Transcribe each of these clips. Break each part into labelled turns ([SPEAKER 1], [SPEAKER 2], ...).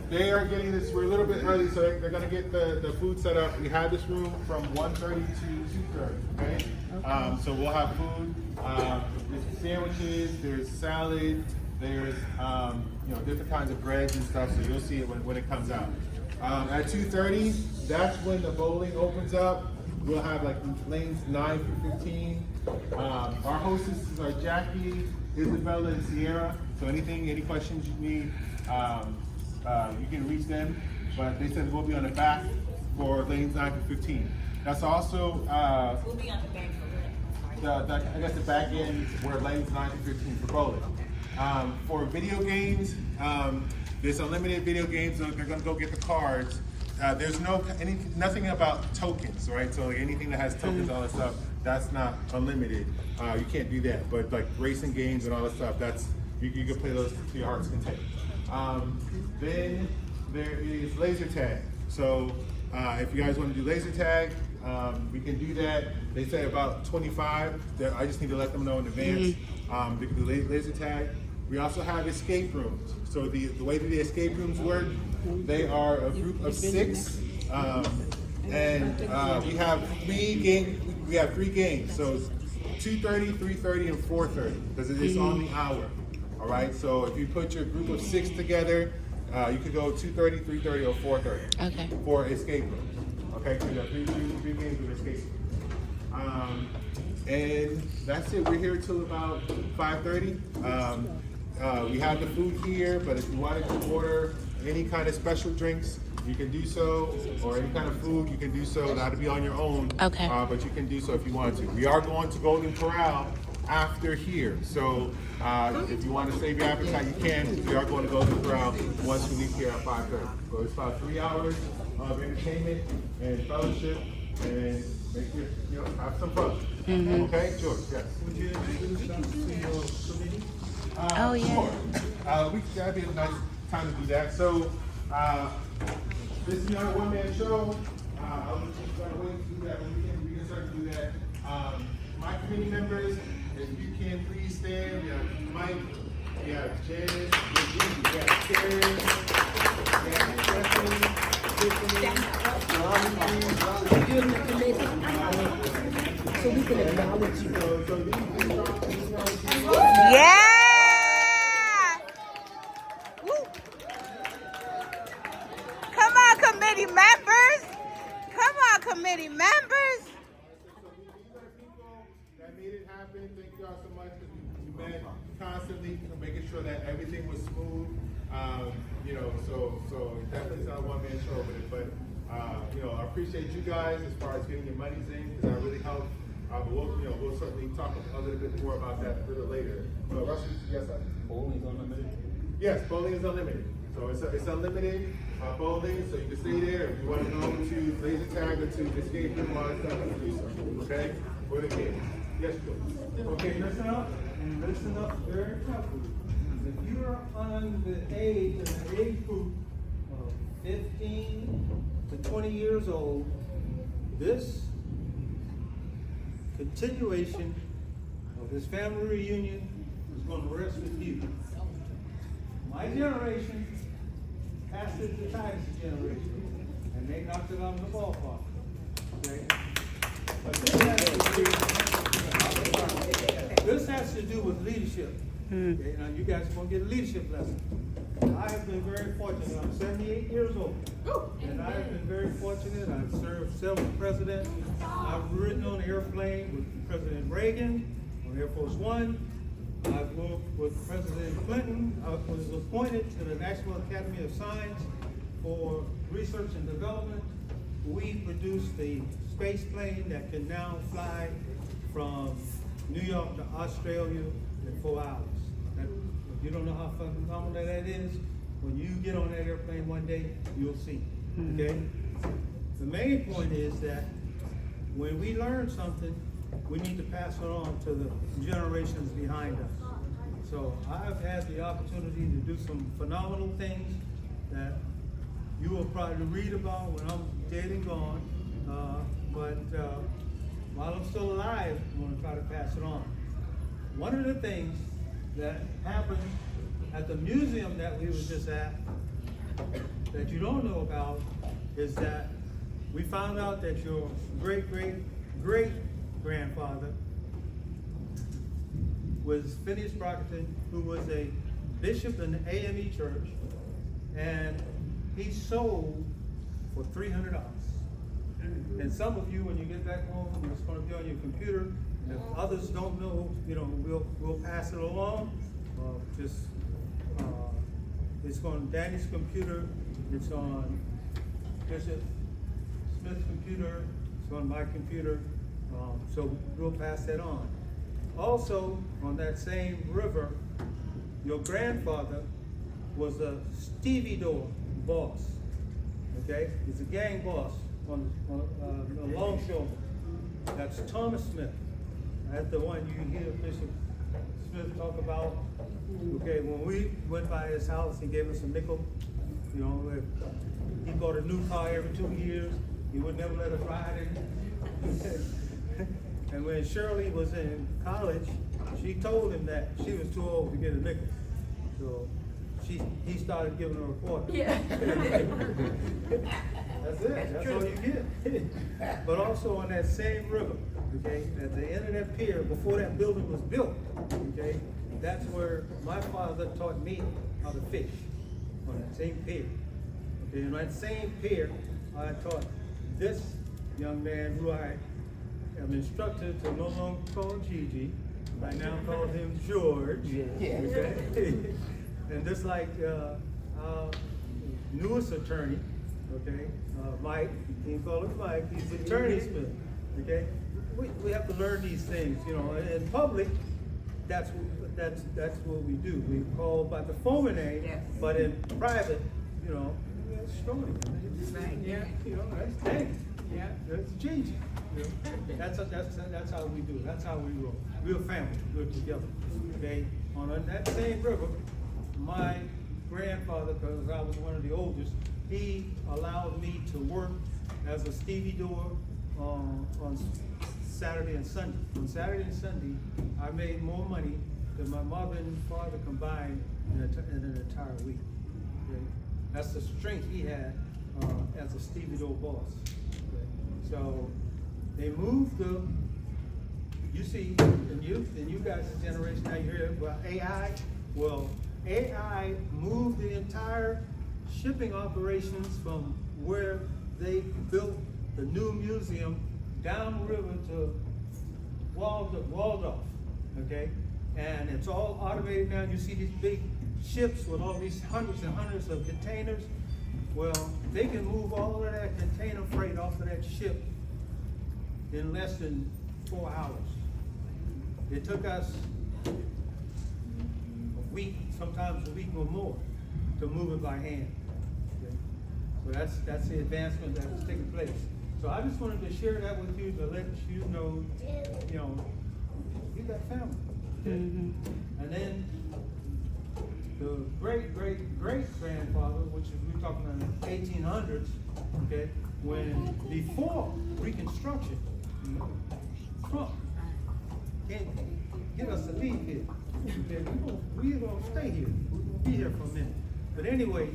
[SPEAKER 1] They are getting this, we're a little bit early, so they're gonna get the food set up. We have this room from 1:30 to 2:30, okay? So we'll have food, there's sandwiches, there's salad, there's, different kinds of breads and stuff, so you'll see it when it comes out. At 2:30, that's when the bowling opens up. We'll have like lanes 9 through 15. Our hostesses are Jackie, Isabella, and Sierra. So any questions you need, you can reach them. But they said we'll be on the back for lanes 9 through 15. That's also
[SPEAKER 2] we'll be on the back for
[SPEAKER 1] I guess the back end where lanes 9 through 15 for bowling. For video games, there's unlimited video games. So they're gonna go get the cards. There's nothing about tokens, right? So like anything that has tokens, all that stuff, that's not unlimited. You can't do that. But like racing games and all that stuff, that's you can play those to your heart's content. Then there is laser tag. So if you guys want to do laser tag, we can do that. They say about 25. I just need to let them know in advance. They can do laser tag. We also have escape rooms. So the way that the escape rooms work, they are a group of 6, and we have 3 games. We have 3 games. So 2:30, 3:30, and 4:30 because it is on the hour. All right. So if you put your group of 6 together, you could go 2:30, 3:30, or 4:30. Okay. For escape rooms. Okay. So you have 3 games with escape rooms. And that's it. We're here till about 5:30. We have the food here, but if you wanted to order any kind of special drinks, you can do so, or any kind of food, you can do so. That'll be on your own. Okay. But you can do so if you want to. We are going to Golden Corral after here, so if you want to save your appetite, you can. We are going to Golden Corral once we leave here at 5:30. So it's about 3 hours of entertainment and fellowship, and make sure have some fun. Okay, George. Yes. Would you introduce us to your committee?
[SPEAKER 3] Oh yeah.
[SPEAKER 1] Sure. That'd be a nice time to do that. So this is not a one-man show. I'll just wait to do that. We can start to do that. My committee members, if you can please stand. We have Mike, we have Janice, we have Karen, we have Stephanie,
[SPEAKER 4] so we can acknowledge you.
[SPEAKER 3] Yeah! Come on, committee members! Come on, committee members!
[SPEAKER 1] That made it happen. Thank you all so much because we met constantly, making sure that everything was smooth. So definitely it's not a one-man show with it, but I appreciate you guys as far as getting your monies in because that really helped. But we'll certainly talk a little bit more about that a little later. Russell, yes, sir?
[SPEAKER 5] Bowling is unlimited?
[SPEAKER 1] Yes, bowling is unlimited. So it's unlimited bowling, so you can stay there. If you want to go to laser tag or to escape room, all that stuff, you can do so. Okay? For the kids. Yes, George.
[SPEAKER 5] Okay, listen up, and listen up very carefully. If you are on the age group of 15 to 20 years old, this continuation of this family reunion is going to rest with you. My generation passed it to Titus' generation, and they knocked it out of the ballpark. Okay? But this has to do with leadership. Okay? Now you guys are going to get a leadership lesson. I have been very fortunate. I'm 78 years old. And I have been very fortunate. I've served several presidents. I've ridden on an airplane with President Reagan on Air Force One. I've worked with President Clinton. I was appointed to the National Academy of Science for Research and Development. We produced a space plane that can now fly from New York to Australia in 4 hours. If you don't know how phenomenal that is, when you get on that airplane one day, you'll see. Okay? The main point is that when we learn something, we need to pass it on to the generations behind us. So I've had the opportunity to do some phenomenal things that you will probably read about when I'm dead and gone. But while I'm still alive, I'm going to try to pass it on. One of the things that happened at the museum that we were just at, that you don't know about is that we found out that your great-great-great-grandfather was Phineas Brockington, who was a bishop in the AME church, and he sold for $300. And some of you, when you get back home, it's going to be on your computer. And if others don't know, we'll pass it along. It's on Danny's computer. It's on Bishop Smith's computer. It's on my computer. So we'll pass that on. Also, on that same river, your grandfather was a stevedore boss. Okay, he's a gang boss on the Longshore. That's Thomas Smith. That's the one you hear Bishop Smith talk about. Okay, when we went by his house, he gave us a nickel. He bought a new car every 2 years. He would never let us ride it. And when Shirley was in college, she told him that she was too old to get a nickel. So he started giving her a quarter. Yeah. That's it. That's all you get. But also on that same river, okay, at the end of that pier, before that building was built, okay, that's where my father taught me how to fish, on that same pier. Okay, on that same pier, I taught this young man who I am instructed to no longer call Gigi. I now call him George. Yeah. Okay? And just like our newest attorney, okay, Mike, you can call him Mike, he's Attorney Smith, okay? We have to learn these things, in public, that's what we do. We call by the former name, yes. But in private, it's Shorty. Yeah. That's Danny. Yeah. That's Gigi. That's how we do. That's how we roll. We're a family. We're together. Okay. On that same river, my grandfather, because I was one of the oldest, he allowed me to work as a stevedore on Saturday and Sunday. On Saturday and Sunday, I made more money than my mother and father combined in an entire week. Okay? That's the strength he had as a stevedore boss. Okay? So they moved you see, in you guys' generation, now you hear about AI. Well, AI moved the entire shipping operations from where they built the new museum downriver to Waldorf, okay? And it's all automated now. You see these big ships with all these hundreds and hundreds of containers. Well, they can move all of that container freight off of that ship in less than 4 hours. It took us a week, sometimes a week or more, to move it by hand. Okay? So that's the advancement that is taking place. So I just wanted to share that with you to let you know, you got family. Okay? Mm-hmm. And then the great-great-great-grandfather, which is we're talking about the 1800s, okay, before Reconstruction, Trump can't get us to leave here. Okay? We're gonna stay here. We're gonna be here for a minute. But anyway,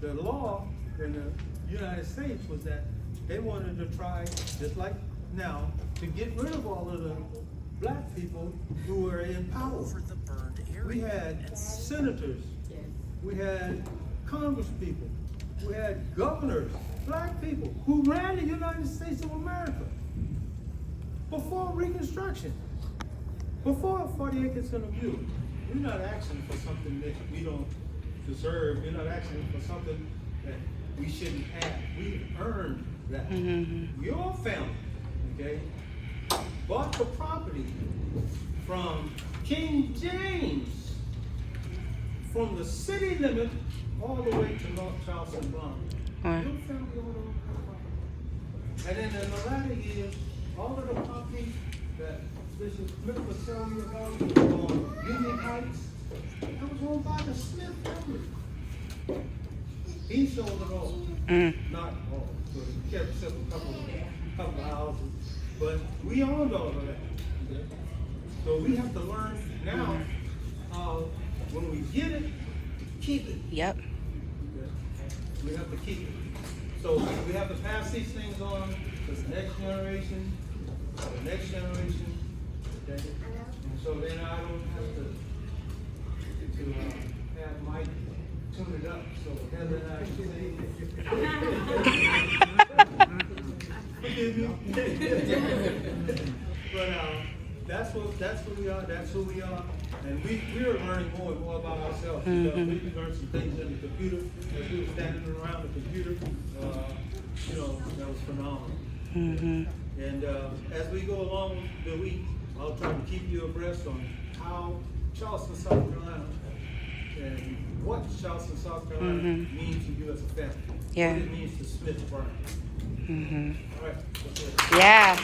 [SPEAKER 5] the law in the United States was that they wanted to try, just like now, to get rid of all of the black people who were in power. We had senators, we had congresspeople, we had governors, black people who ran the United States of America before Reconstruction, before 40 acres and a mule. We're not asking for something that we don't deserve. We're not asking for something that we shouldn't have. We earned that. Mm-hmm. Your family, okay, bought the property from King James, from the city limit all the way to North Charleston Bond. Your family owned all the property. And then in the latter years, all of the property that Bishop Smith was telling me about on Union Heights, it was owned by the Smith family. He sold it all. Not all. So he kept a couple of houses. But we owned all of that. Okay? So we have to learn now when we get it, keep it.
[SPEAKER 3] Yep.
[SPEAKER 5] We have to keep it. So we have to pass these things on to the next generation, okay? And so then I don't have to have Mike tune it up, so Heather and I can forgive me. But that's who we are, and we are learning more and more about ourselves. We learned some things in the computer as we were standing around the computer. That was phenomenal. And as we go along the week, I'll try to keep you abreast on how Charleston, South Carolina, and what Charleston, South Carolina means to you as a family.
[SPEAKER 3] Yeah.
[SPEAKER 5] What it means to Smith Burn. All right.
[SPEAKER 3] Yeah.